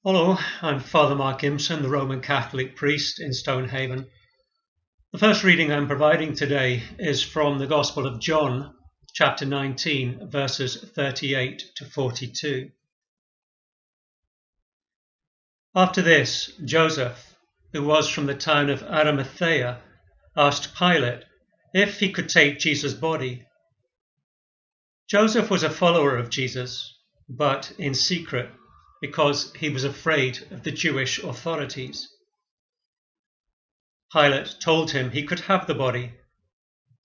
Hello, I'm Father Mark Impson, the Roman Catholic priest in Stonehaven. The first reading I'm providing today is from the Gospel of John, chapter 19, verses 38 to 42. After this, Joseph, who was from the town of Arimathea, asked Pilate if he could take Jesus' body. Joseph was a follower of Jesus, but in secret, because he was afraid of the Jewish authorities. Pilate told him he could have the body,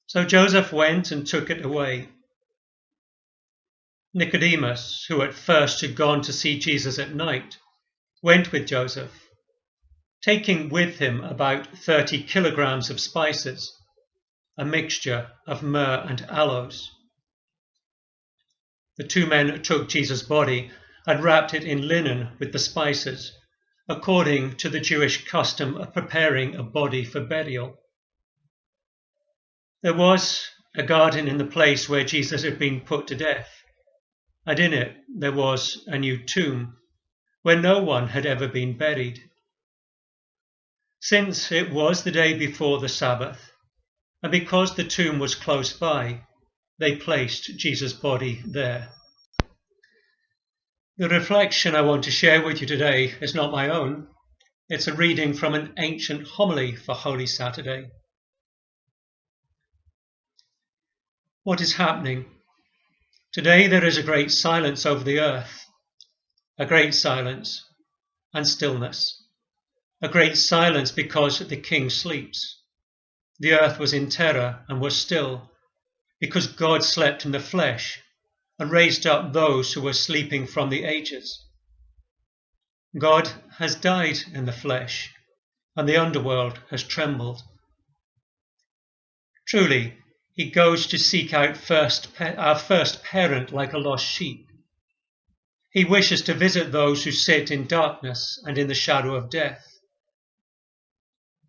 so Joseph went and took it away. Nicodemus, who at first had gone to see Jesus at night, went with Joseph, taking with him about 30 kilograms of spices, a mixture of myrrh and aloes. The two men took Jesus' body and wrapped it in linen with the spices, according to the Jewish custom of preparing a body for burial. There was a garden in the place where Jesus had been put to death, and in it there was a new tomb, where no one had ever been buried. Since it was the day before the Sabbath, and because the tomb was close by, they placed Jesus' body there. The reflection I want to share with you today is not my own. It's a reading from an ancient homily for Holy Saturday. What is happening? Today there is a great silence over the earth, a great silence and stillness. A great silence because the King sleeps. The earth was in terror and was still, because God slept in the flesh and raised up those who were sleeping from the ages. God has died in the flesh, and the underworld has trembled. Truly, he goes to seek out our first parent like a lost sheep. He wishes to visit those who sit in darkness and in the shadow of death.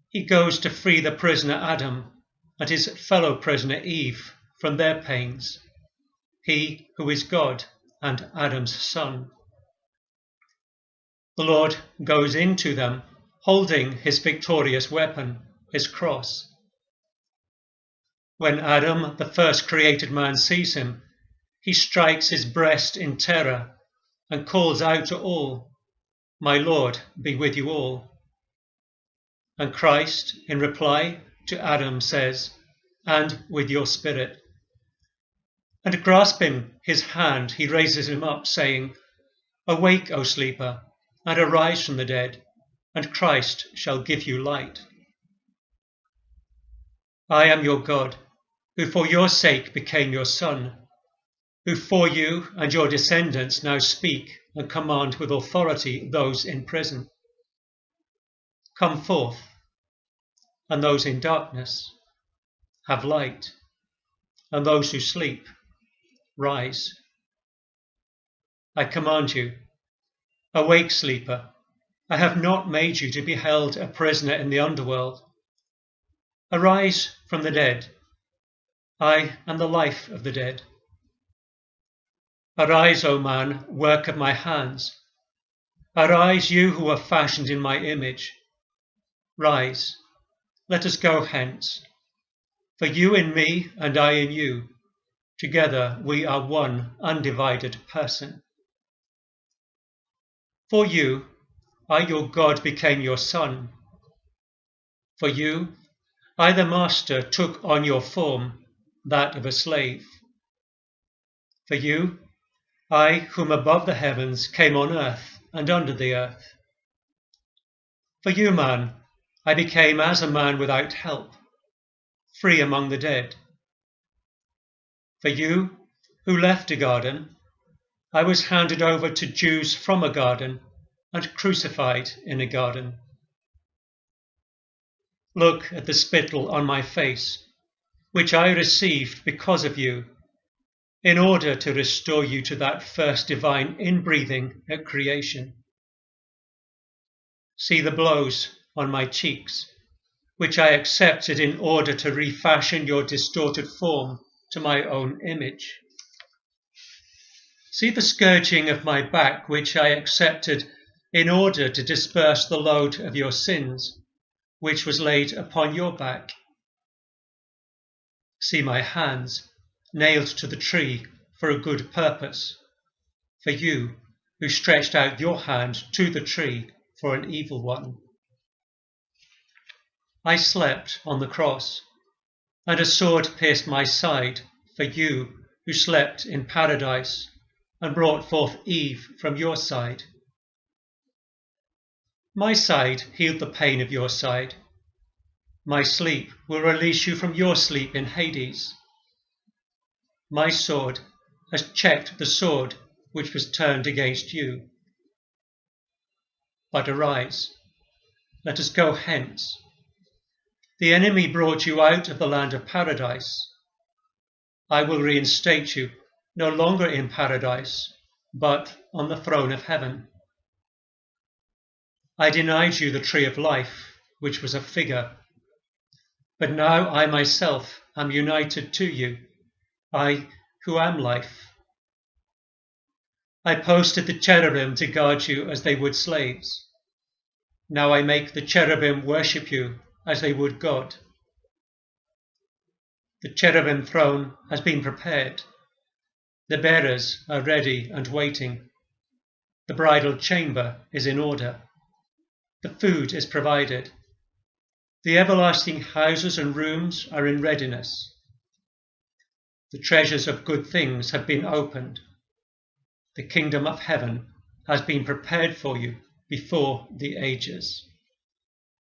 He goes to free the prisoner Adam and his fellow prisoner Eve from their pains, he who is God and Adam's son. The Lord goes into them, holding his victorious weapon, his cross. When Adam, the first created man, sees him, he strikes his breast in terror and calls out to all, "My Lord be with you all." And Christ, in reply to Adam, says, "And with your spirit." And grasping his hand, he raises him up, saying, "Awake, O sleeper, and arise from the dead, and Christ shall give you light." I am your God, who for your sake became your Son, who for you and your descendants now speak and command with authority those in prison. Come forth, and those in darkness have light, and those who sleep rise. I command you, awake, sleeper. I have not made you to be held a prisoner in the underworld. Arise from the dead. I am the life of the dead. Arise, O man, work of my hands. Arise, you who are fashioned in my image. Rise, let us go hence. For you in me and I in you, together we are one undivided person. For you, I your God became your son. For you, I the master took on your form, that of a slave. For you, I whom above the heavens came on earth and under the earth. For you, man, I became as a man without help, free among the dead. For you, who left a garden, I was handed over to Jews from a garden and crucified in a garden. Look at the spittle on my face, which I received because of you, in order to restore you to that first divine inbreathing at creation. See the blows on my cheeks, which I accepted in order to refashion your distorted form to my own image. See the scourging of my back, which I accepted in order to disperse the load of your sins, which was laid upon your back. See my hands, nailed to the tree for a good purpose, for you who stretched out your hand to the tree for an evil one. I slept on the cross, and a sword pierced my side, for you who slept in paradise and brought forth Eve from your side. My side healed the pain of your side. My sleep will release you from your sleep in Hades. My sword has checked the sword which was turned against you. But arise, let us go hence. The enemy brought you out of the land of paradise. I will reinstate you, no longer in paradise, but on the throne of heaven. I denied you the tree of life, which was a figure. But now I myself am united to you, I who am life. I posted the cherubim to guard you as they would slaves. Now I make the cherubim worship you as they would God. The cherubim throne has been prepared. The bearers are ready and waiting. The bridal chamber is in order. The food is provided. The everlasting houses and rooms are in readiness. The treasures of good things have been opened. The kingdom of heaven has been prepared for you before the ages.